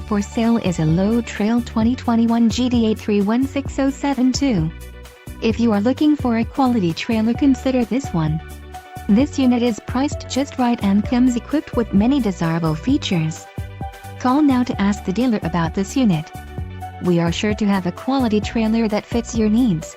For sale is a low trail 2021 GD8316072. If you are looking for a quality trailer, consider this one. This unit is priced just right and comes equipped with many desirable features. Call now to ask the dealer about this unit. We are sure to have a quality trailer that fits your needs.